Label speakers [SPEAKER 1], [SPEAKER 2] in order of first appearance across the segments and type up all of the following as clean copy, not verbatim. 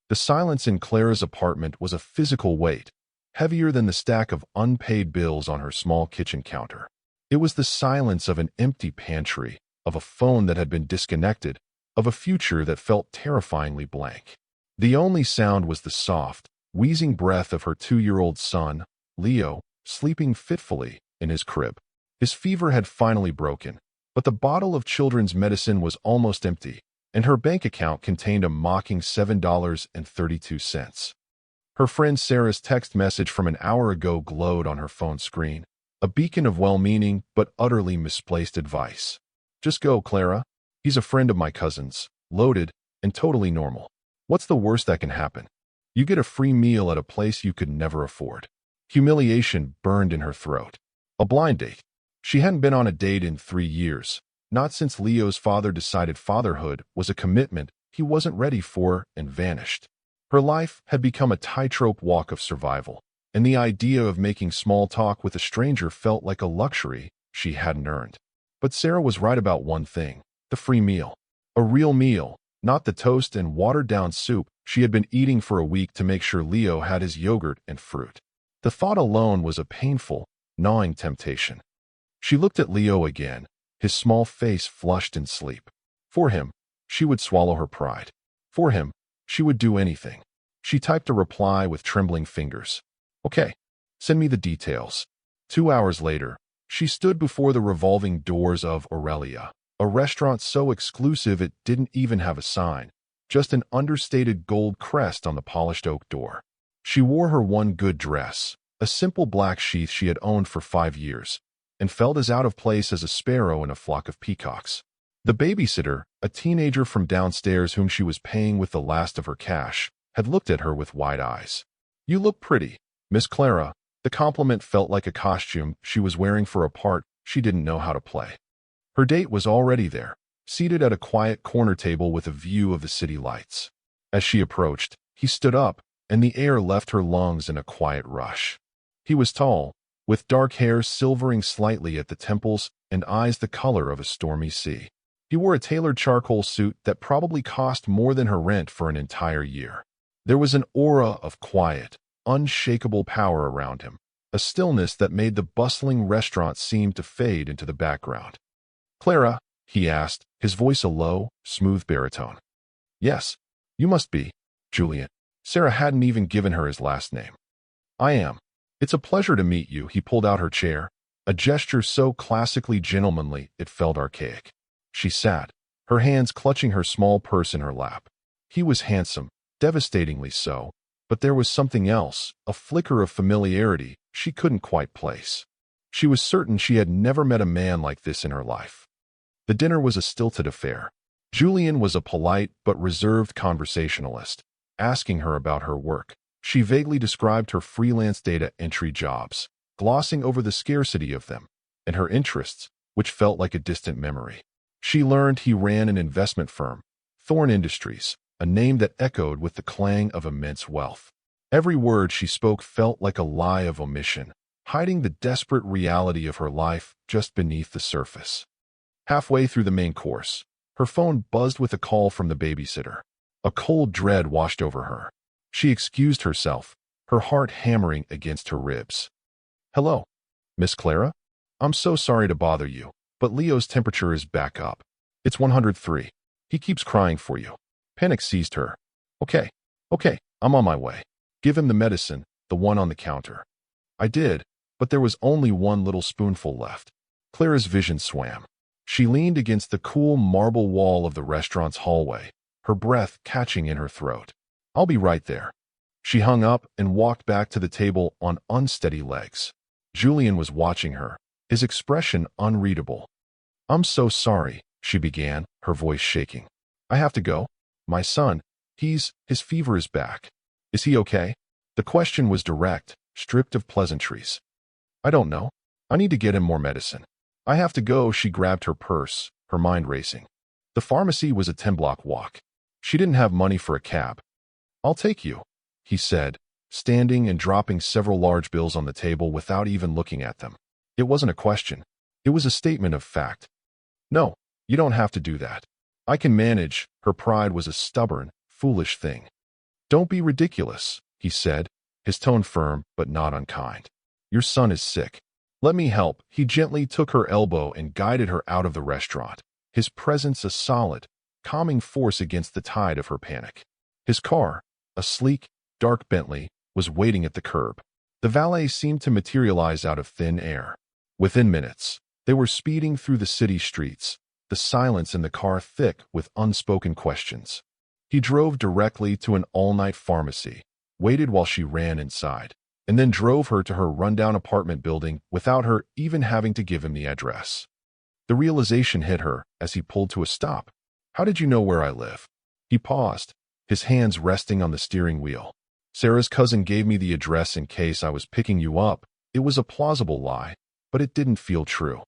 [SPEAKER 1] The silence in Clara's apartment was a physical weight, heavier than the stack of unpaid bills on her small kitchen counter. It was the silence of an empty pantry, of a phone that had been disconnected, of a future that felt terrifyingly blank. The only sound was the soft, wheezing breath of her 2-year-old son, Leo, sleeping fitfully in his crib. His fever had finally broken, but the bottle of children's medicine was almost empty, and her bank account contained a mocking $7.32. Her friend Sarah's text message from an hour ago glowed on her phone screen, a beacon of well-meaning but utterly misplaced advice. Just go, Clara. He's a friend of my cousin's, loaded, and totally normal. What's the worst that can happen? You get a free meal at a place you could never afford. Humiliation burned in her throat. A blind date. She hadn't been on a date in 3 years, not since Leo's father decided fatherhood was a commitment he wasn't ready for and vanished. Her life had become a tightrope walk of survival, and the idea of making small talk with a stranger felt like a luxury she hadn't earned. But Sarah was right about one thing: the free meal. A real meal, not the toast and watered-down soup she had been eating for a week to make sure Leo had his yogurt and fruit. The thought alone was a painful, gnawing temptation. She looked at Leo again, his small face flushed in sleep. For him, she would swallow her pride. For him, she would do anything. She typed a reply with trembling fingers. Okay, send me the details. 2 hours later, she stood before the revolving doors of Aurelia, a restaurant so exclusive it didn't even have a sign, just an understated gold crest on the polished oak door. She wore her one good dress, a simple black sheath she had owned for 5 years, and felt as out of place as a sparrow in a flock of peacocks. The babysitter, a teenager from downstairs whom she was paying with the last of her cash, had looked at her with wide eyes. You look pretty, Miss Clara. The compliment felt like a costume she was wearing for a part she didn't know how to play. Her date was already there, seated at a quiet corner table with a view of the city lights. As she approached, he stood up, and the air left her lungs in a quiet rush. He was tall, with dark hair silvering slightly at the temples and eyes the color of a stormy sea. He wore a tailored charcoal suit that probably cost more than her rent for an entire year. There was an aura of quiet, unshakable power around him, a stillness that made the bustling restaurant seem to fade into the background. Clara, he asked, his voice a low, smooth baritone. Yes, you must be, Julian. Sarah hadn't even given her his last name. I am. It's a pleasure to meet you. He pulled out her chair, a gesture so classically gentlemanly it felt archaic. She sat, her hands clutching her small purse in her lap. He was handsome, devastatingly so, but there was something else, a flicker of familiarity she couldn't quite place. She was certain she had never met a man like this in her life. The dinner was a stilted affair. Julian was a polite but reserved conversationalist, asking her about her work. She vaguely described her freelance data entry jobs, glossing over the scarcity of them, and her interests, which felt like a distant memory. She learned he ran an investment firm, Thorn Industries, a name that echoed with the clang of immense wealth. Every word she spoke felt like a lie of omission, hiding the desperate reality of her life just beneath the surface. Halfway through the main course, her phone buzzed with a call from the babysitter. A cold dread washed over her. She excused herself, her heart hammering against her ribs. Hello, Miss Clara? I'm so sorry to bother you, but Leo's temperature is back up. It's 103. He keeps crying for you. Panic seized her. Okay, I'm on my way. Give him the medicine, the one on the counter. I did, but there was only one little spoonful left. Clara's vision swam. She leaned against the cool marble wall of the restaurant's hallway, her breath catching in her throat. I'll be right there. She hung up and walked back to the table on unsteady legs. Julian was watching her, his expression unreadable. I'm so sorry, she began, her voice shaking. I have to go. My son, his fever is back. Is he okay? The question was direct, stripped of pleasantries. I don't know. I need to get him more medicine. I have to go. She grabbed her purse, her mind racing. The pharmacy was a 10-block walk. She didn't have money for a cab. I'll take you, he said, standing and dropping several large bills on the table without even looking at them. It wasn't a question. It was a statement of fact. No, you don't have to do that. I can manage. Her pride was a stubborn, foolish thing. "Don't be ridiculous," he said, his tone firm but not unkind. "Your son is sick. Let me help." He gently took her elbow and guided her out of the restaurant, his presence a solid, calming force against the tide of her panic. His car, a sleek, dark Bentley, was waiting at the curb. The valet seemed to materialize out of thin air. Within minutes, they were speeding through the city streets, the silence in the car thick with unspoken questions. He drove directly to an all-night pharmacy, waited while she ran inside, and then drove her to her rundown apartment building without her even having to give him the address. The realization hit her as he pulled to a stop. "How did you know where I live?" He paused, his hands resting on the steering wheel. "Sarah's cousin gave me the address in case I was picking you up." It was a plausible lie, but it didn't feel true.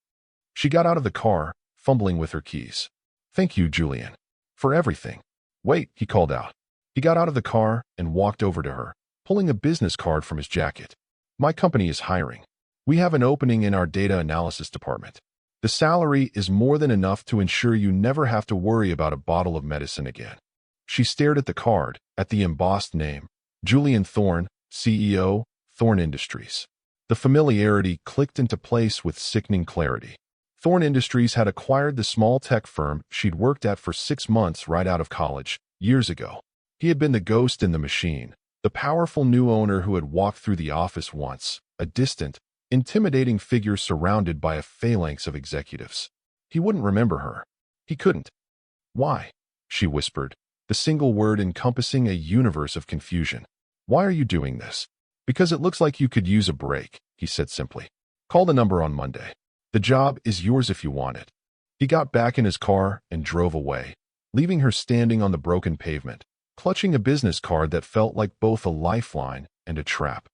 [SPEAKER 1] She got out of the car, fumbling with her keys. "Thank you, Julian, for everything." "Wait," he called out. He got out of the car and walked over to her, pulling a business card from his jacket. "My company is hiring. We have an opening in our data analysis department. The salary is more than enough to ensure you never have to worry about a bottle of medicine again." She stared at the card, at the embossed name, Julian Thorne, CEO, Thorne Industries. The familiarity clicked into place with sickening clarity. Thorne Industries had acquired the small tech firm she'd worked at for 6 months right out of college, years ago. He had been the ghost in the machine, the powerful new owner who had walked through the office once, a distant, intimidating figure surrounded by a phalanx of executives. He wouldn't remember her. He couldn't. "Why?" she whispered, the single word encompassing a universe of confusion. "Why are you doing this?" "Because it looks like you could use a break," he said simply. "Call the number on Monday. The job is yours if you want it." He got back in his car and drove away, leaving her standing on the broken pavement, clutching a business card that felt like both a lifeline and a trap.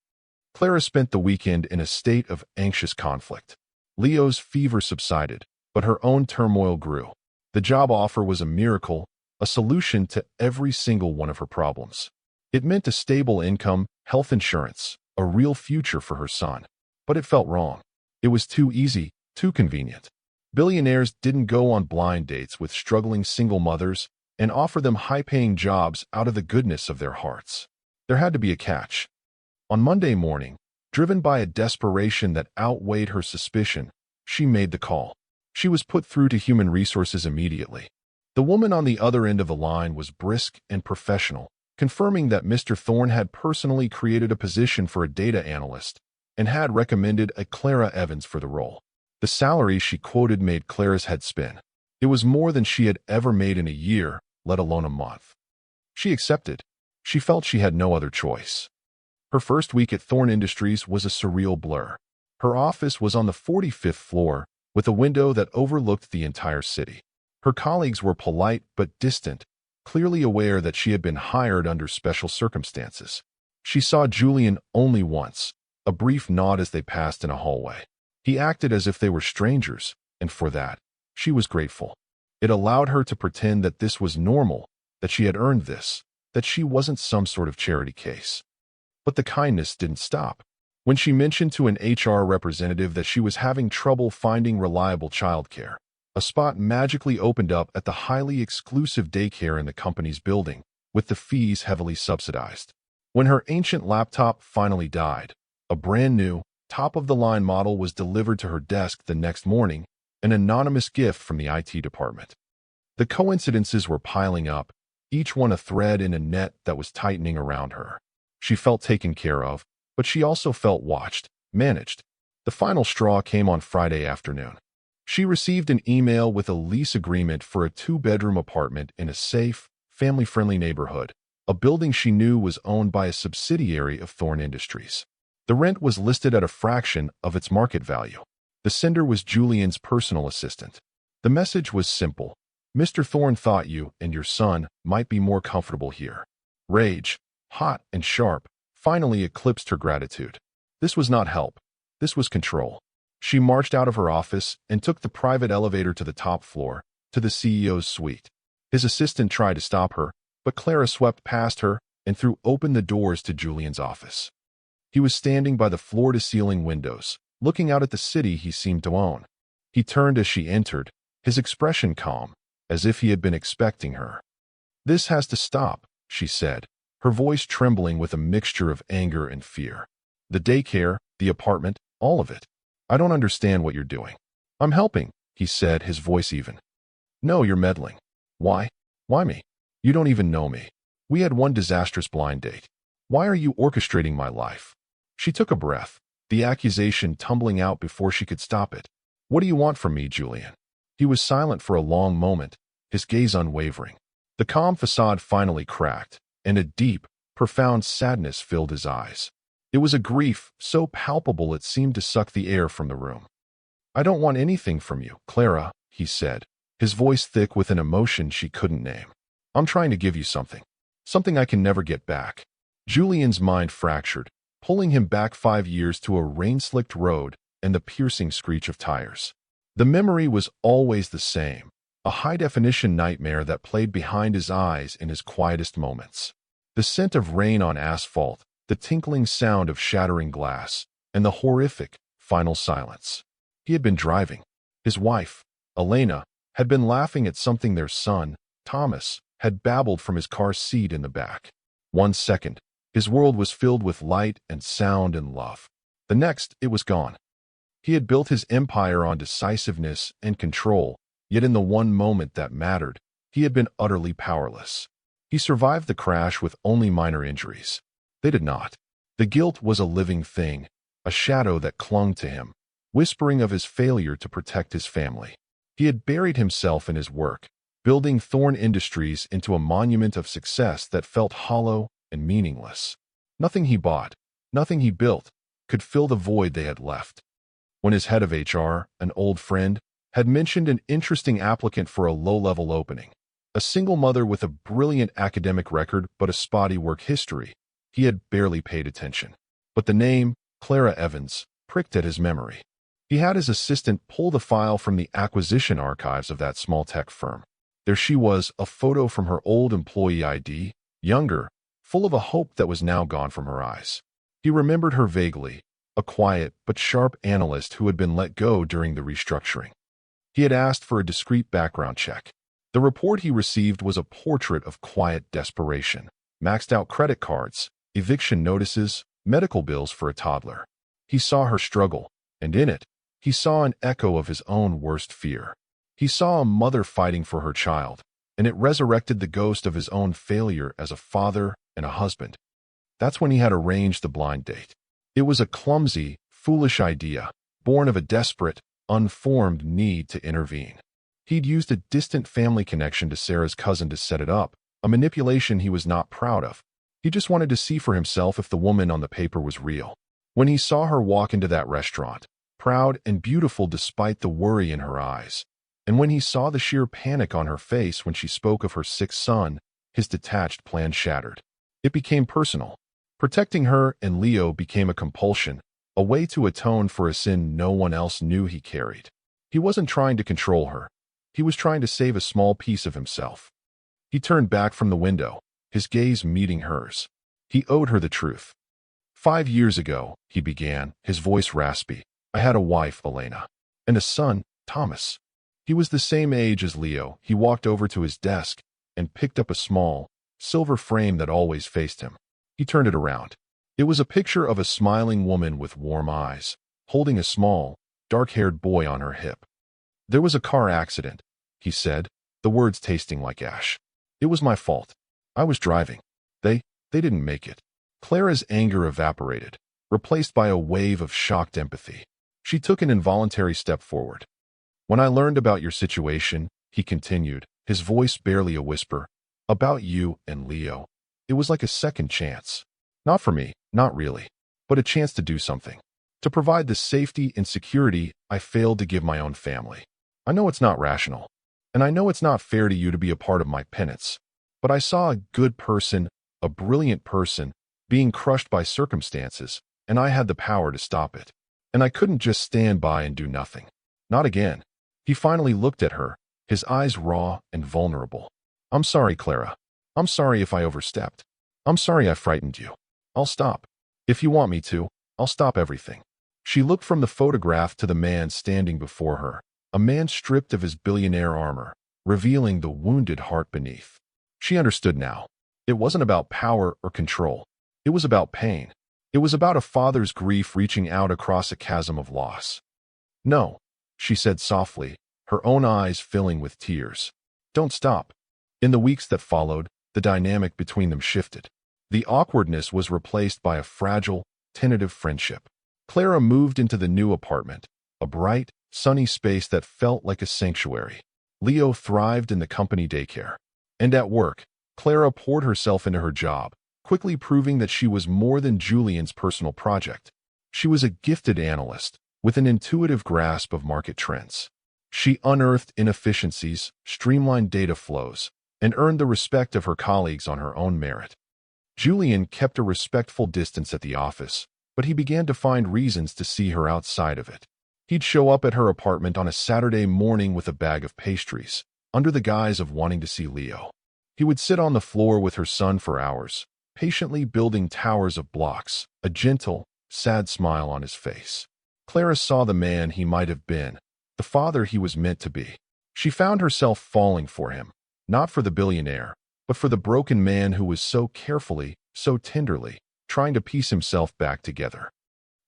[SPEAKER 1] Clara spent the weekend in a state of anxious conflict. Leo's fever subsided, but her own turmoil grew. The job offer was a miracle, a solution to every single one of her problems. It meant a stable income, health insurance, a real future for her son. But it felt wrong. It was too easy, too convenient. Billionaires didn't go on blind dates with struggling single mothers and offer them high-paying jobs out of the goodness of their hearts. There had to be a catch. On Monday morning, driven by a desperation that outweighed her suspicion, she made the call. She was put through to human resources immediately. The woman on the other end of the line was brisk and professional, confirming that Mr. Thorne had personally created a position for a data analyst and had recommended a Clara Evans for the role. The salary she quoted made Clara's head spin. It was more than she had ever made in a year, let alone a month. She accepted. She felt she had no other choice. Her first week at Thorne Industries was a surreal blur. Her office was on the 45th floor, with a window that overlooked the entire city. Her colleagues were polite but distant, clearly aware that she had been hired under special circumstances. She saw Julian only once, a brief nod as they passed in a hallway. He acted as if they were strangers, and for that, she was grateful. It allowed her to pretend that this was normal, that she had earned this, that she wasn't some sort of charity case. But the kindness didn't stop. When she mentioned to an HR representative that she was having trouble finding reliable childcare, a spot magically opened up at the highly exclusive daycare in the company's building, with the fees heavily subsidized. When her ancient laptop finally died, a brand-new, top-of-the-line model was delivered to her desk the next morning, an anonymous gift from the IT department. The coincidences were piling up, each one a thread in a net that was tightening around her. She felt taken care of, but she also felt watched, managed. The final straw came on Friday afternoon. She received an email with a lease agreement for a 2-bedroom apartment in a safe, family-friendly neighborhood, a building she knew was owned by a subsidiary of Thorne Industries. The rent was listed at a fraction of its market value. The sender was Julian's personal assistant. The message was simple. "Mr. Thorne thought you and your son might be more comfortable here." Rage, hot and sharp, finally eclipsed her gratitude. This was not help. This was control. She marched out of her office and took the private elevator to the top floor, to the CEO's suite. His assistant tried to stop her, but Clara swept past her and threw open the doors to Julian's office. He was standing by the floor-to-ceiling windows, looking out at the city he seemed to own. He turned as she entered, his expression calm, as if he had been expecting her. "This has to stop," she said, her voice trembling with a mixture of anger and fear. The daycare, the apartment, all of it. I don't understand what you're doing. I'm helping, he said, his voice even. No, you're meddling. Why? Why me? You don't even know me. We had one disastrous blind date. Why are you orchestrating my life? She took a breath, the accusation tumbling out before she could stop it. What do you want from me, Julian? He was silent for a long moment, his gaze unwavering. The calm facade finally cracked, and a deep, profound sadness filled his eyes. It was a grief so palpable it seemed to suck the air from the room. I don't want anything from you, Clara, he said, his voice thick with an emotion she couldn't name. I'm trying to give you something. Something I can never get back. Julian's mind fractured, pulling him back 5 years to a rain-slicked road and the piercing screech of tires. The memory was always the same, a high-definition nightmare that played behind his eyes in his quietest moments. The scent of rain on asphalt, the tinkling sound of shattering glass, and the horrific, final silence. He had been driving. His wife, Elena, had been laughing at something their son, Thomas, had babbled from his car seat in the back. 1 second, his world was filled with light and sound and love. The next, it was gone. He had built his empire on decisiveness and control, yet in the one moment that mattered, he had been utterly powerless. He survived the crash with only minor injuries. They did not. The guilt was a living thing, a shadow that clung to him, whispering of his failure to protect his family. He had buried himself in his work, building Thorn Industries into a monument of success that felt hollow and meaningless. Nothing he bought, nothing he built, could fill the void they had left. When his head of HR, an old friend, had mentioned an interesting applicant for a low-level opening, a single mother with a brilliant academic record but a spotty work history, he had barely paid attention. But the name, Clara Evans, pricked at his memory. He had his assistant pull the file from the acquisition archives of that small tech firm. There she was, a photo from her old employee ID, younger, full of a hope that was now gone from her eyes. He remembered her vaguely, a quiet but sharp analyst who had been let go during the restructuring. He had asked for a discreet background check. The report he received was a portrait of quiet desperation, maxed out credit cards, eviction notices, medical bills for a toddler. He saw her struggle, and in it, he saw an echo of his own worst fear. He saw a mother fighting for her child, and it resurrected the ghost of his own failure as a father and a husband. That's when he had arranged the blind date. It was a clumsy, foolish idea, born of a desperate, unformed need to intervene. He'd used a distant family connection to Sarah's cousin to set it up, a manipulation he was not proud of. He just wanted to see for himself if the woman on the paper was real. When he saw her walk into that restaurant, proud and beautiful despite the worry in her eyes, and when he saw the sheer panic on her face when she spoke of her sick son, his detached plan shattered. It became personal. Protecting her and Leo became a compulsion, a way to atone for a sin no one else knew he carried. He wasn't trying to control her. He was trying to save a small piece of himself. He turned back from the window, his gaze meeting hers. He owed her the truth. 5 years ago, he began, his voice raspy, I had a wife, Elena, and a son, Thomas. He was the same age as Leo. He walked over to his desk and picked up a small, silver frame that always faced him. He turned it around. It was a picture of a smiling woman with warm eyes, holding a small, dark-haired boy on her hip. There was a car accident, he said, the words tasting like ash. It was my fault. I was driving. They didn't make it. Clara's anger evaporated, replaced by a wave of shocked empathy. She took an involuntary step forward. When I learned about your situation, he continued, his voice barely a whisper, about you and Leo, it was like a second chance. Not for me, not really, but a chance to do something. To provide the safety and security I failed to give my own family. I know it's not rational, and I know it's not fair to you to be a part of my penance, but I saw a good person, a brilliant person, being crushed by circumstances, and I had the power to stop it. And I couldn't just stand by and do nothing. Not again. He finally looked at her, his eyes raw and vulnerable. I'm sorry, Clara. I'm sorry if I overstepped. I'm sorry I frightened you. I'll stop. If you want me to, I'll stop everything. She looked from the photograph to the man standing before her, a man stripped of his billionaire armor, revealing the wounded heart beneath. She understood now. It wasn't about power or control. It was about pain. It was about a father's grief reaching out across a chasm of loss. "No," she said softly, her own eyes filling with tears. "Don't stop." In the weeks that followed, the dynamic between them shifted. The awkwardness was replaced by a fragile, tentative friendship. Clara moved into the new apartment, a bright, sunny space that felt like a sanctuary. Leo thrived in the company daycare. And at work, Clara poured herself into her job, quickly proving that she was more than Julian's personal project. She was a gifted analyst, with an intuitive grasp of market trends. She unearthed inefficiencies, streamlined data flows, and earned the respect of her colleagues on her own merit. Julian kept a respectful distance at the office, but he began to find reasons to see her outside of it. He'd show up at her apartment on a Saturday morning with a bag of pastries, under the guise of wanting to see Leo. He would sit on the floor with her son for hours, patiently building towers of blocks, a gentle, sad smile on his face. Clara saw the man he might have been, the father he was meant to be. She found herself falling for him, not for the billionaire, but for the broken man who was so carefully, so tenderly, trying to piece himself back together.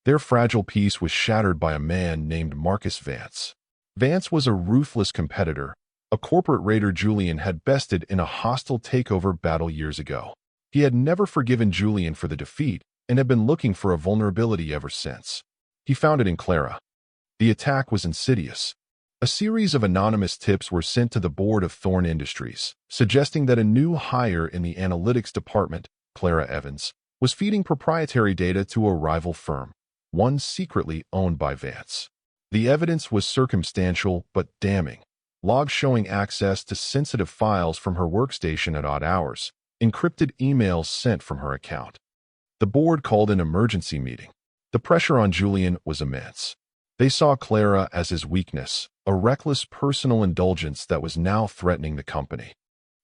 [SPEAKER 1] Their fragile peace was shattered by a man named Marcus Vance. Vance was a ruthless competitor, a corporate raider Julian had bested in a hostile takeover battle years ago. He had never forgiven Julian for the defeat and had been looking for a vulnerability ever since. He found it in Clara. The attack was insidious. A series of anonymous tips were sent to the board of Thorne Industries, suggesting that a new hire in the analytics department, Clara Evans, was feeding proprietary data to a rival firm, one secretly owned by Vance. The evidence was circumstantial but damning. Logs showing access to sensitive files from her workstation at odd hours, encrypted emails sent from her account. The board called an emergency meeting. The pressure on Julian was immense. They saw Clara as his weakness, a reckless personal indulgence that was now threatening the company.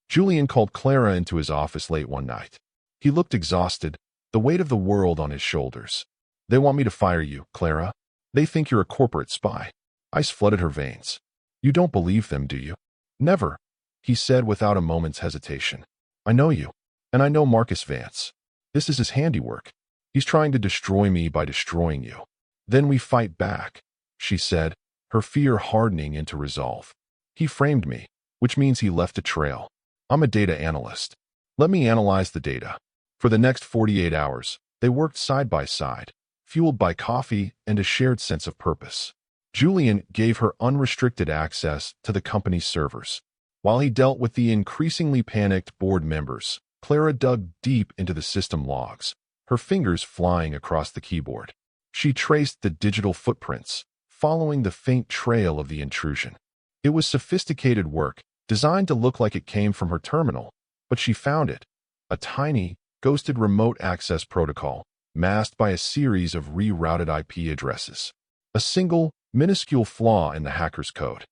[SPEAKER 1] Julian called Clara into his office late one night. He looked exhausted, the weight of the world on his shoulders. "They want me to fire you, Clara. They think you're a corporate spy." Ice flooded her veins. "You don't believe them, do you?" "Never," he said without a moment's hesitation. "I know you, and I know Marcus Vance. This is his handiwork. He's trying to destroy me by destroying you. Then we fight back," she said, her fear hardening into resolve. "He framed me, which means he left a trail. I'm a data analyst. Let me analyze the data." For the next 48 hours, they worked side by side, fueled by coffee and a shared sense of purpose. Julian gave her unrestricted access to the company's servers. While he dealt with the increasingly panicked board members, Clara dug deep into the system logs, her fingers flying across the keyboard. She traced the digital footprints, following the faint trail of the intrusion. It was sophisticated work, designed to look like it came from her terminal, but she found it. A tiny, ghosted remote access protocol, masked by a series of rerouted IP addresses. A single, minuscule flaw in the hacker's code.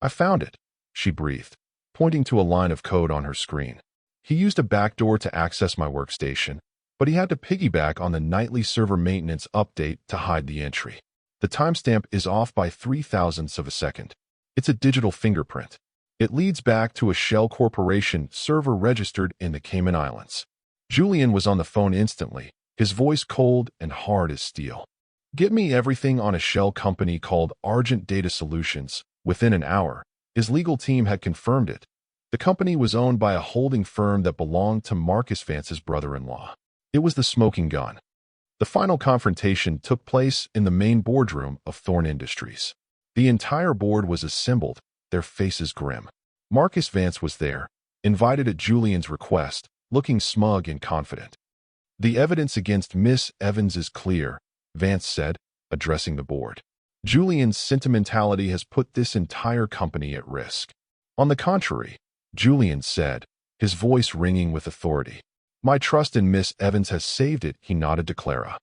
[SPEAKER 1] "I found it," she breathed, pointing to a line of code on her screen. "He used a backdoor to access my workstation, but he had to piggyback on the nightly server maintenance update to hide the entry. The timestamp is off by 0.003 of a second. It's a digital fingerprint. It leads back to a Shell Corporation server registered in the Cayman Islands." Julian was on the phone instantly, his voice cold and hard as steel. "Get me everything on a Shell company called Argent Data Solutions." Within an hour, his legal team had confirmed it. The company was owned by a holding firm that belonged to Marcus Vance's brother-in-law. It was the smoking gun. The final confrontation took place in the main boardroom of Thorne Industries. The entire board was assembled, their faces grim. Marcus Vance was there, invited at Julian's request, looking smug and confident. "The evidence against Miss Evans is clear," Vance said, addressing the board. "Julian's sentimentality has put this entire company at risk." "On the contrary," Julian said, his voice ringing with authority. "My trust in Miss Evans has saved it," he nodded to Clara.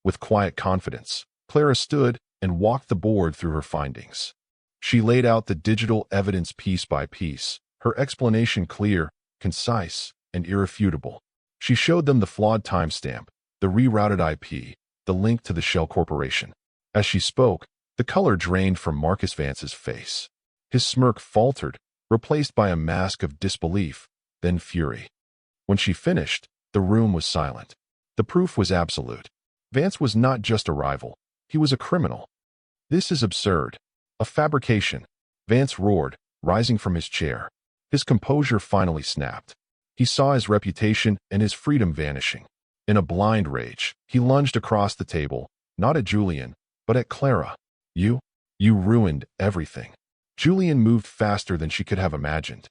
[SPEAKER 1] With quiet confidence, Clara stood and walked the board through her findings. She laid out the digital evidence piece by piece, her explanation clear, concise, and irrefutable. She showed them the flawed timestamp, the rerouted IP, the link to the Shell Corporation. As she spoke, the color drained from Marcus Vance's face. His smirk faltered, replaced by a mask of disbelief, then fury. When she finished, the room was silent. The proof was absolute. Vance was not just a rival. He was a criminal. This is absurd. A fabrication. Vance roared, rising from his chair. His composure finally snapped. He saw his reputation and his freedom vanishing. In a blind rage, he lunged across the table, not at Julian, but at Clara. You ruined everything. Julian moved faster than she could have imagined.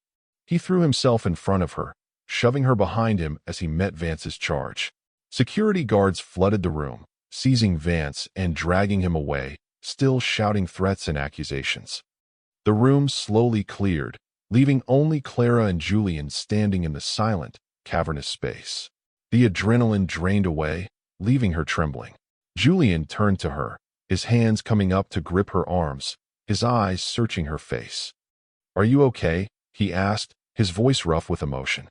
[SPEAKER 1] He threw himself in front of her, shoving her behind him as he met Vance's charge. Security guards flooded the room, seizing Vance and dragging him away, still shouting threats and accusations. The room slowly cleared, leaving only Clara and Julian standing in the silent, cavernous space. The adrenaline drained away, leaving her trembling. Julian turned to her, his hands coming up to grip her arms, his eyes searching her face. "Are you okay?" he asked, his voice rough with emotion.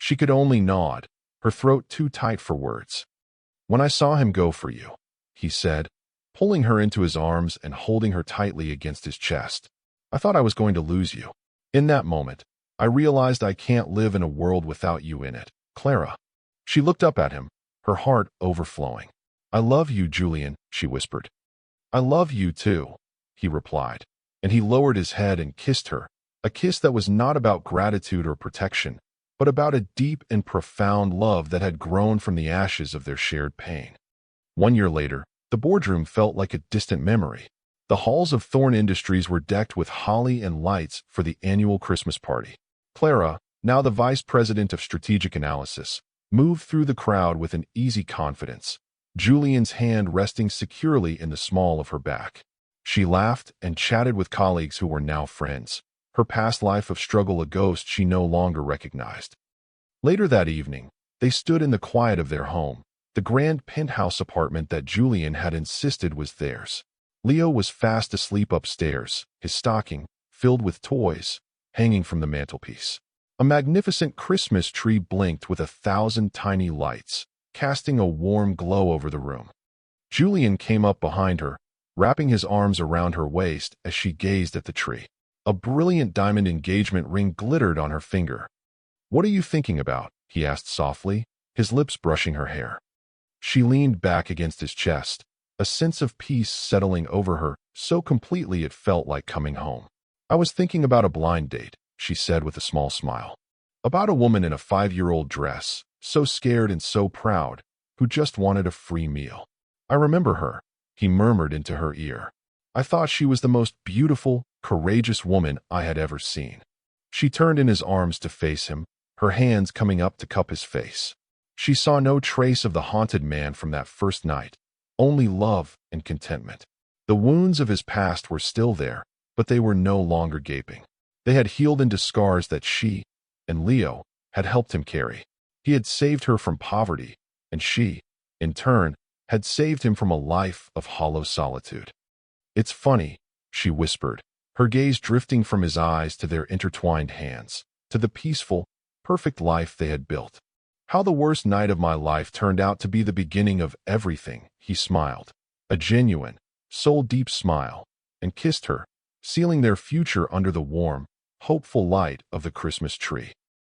[SPEAKER 1] She could only nod, her throat too tight for words. "When I saw him go for you," he said, pulling her into his arms and holding her tightly against his chest, "I thought I was going to lose you. In that moment, I realized I can't live in a world without you in it, Clara." She looked up at him, her heart overflowing. "I love you, Julian," she whispered. "I love you too," he replied, and he lowered his head and kissed her, a kiss that was not about gratitude or protection, but about a deep and profound love that had grown from the ashes of their shared pain. 1 year later, the boardroom felt like a distant memory. The halls of Thorne Industries were decked with holly and lights for the annual Christmas party. Clara, now the vice president of strategic analysis, moved through the crowd with an easy confidence, Julian's hand resting securely in the small of her back. She laughed and chatted with colleagues who were now friends, her past life of struggle a ghost she no longer recognized. Later that evening, they stood in the quiet of their home, the grand penthouse apartment that Julian had insisted was theirs. Leo was fast asleep upstairs, his stocking, filled with toys, hanging from the mantelpiece. A magnificent Christmas tree blinked with 1,000 tiny lights, casting a warm glow over the room. Julian came up behind her, wrapping his arms around her waist as she gazed at the tree. A brilliant diamond engagement ring glittered on her finger. "What are you thinking about?" he asked softly, his lips brushing her hair. She leaned back against his chest, a sense of peace settling over her so completely it felt like coming home. "I was thinking about a blind date," she said with a small smile. "About a woman in a 5-year-old dress, so scared and so proud, who just wanted a free meal. I remember her," he murmured into her ear. "I thought she was the most beautiful, courageous woman I had ever seen." She turned in his arms to face him, her hands coming up to cup his face. She saw no trace of the haunted man from that first night, only love and contentment. The wounds of his past were still there, but they were no longer gaping. They had healed into scars that she, and Leo, had helped him carry. He had saved her from poverty, and she, in turn, had saved him from a life of hollow solitude. "It's funny," she whispered, her gaze drifting from his eyes to their intertwined hands, to the peaceful, perfect life they had built. "How the worst night of my life turned out to be the beginning of everything," he smiled, a genuine, soul-deep smile, and kissed her, sealing their future under the warm, hopeful light of the Christmas tree.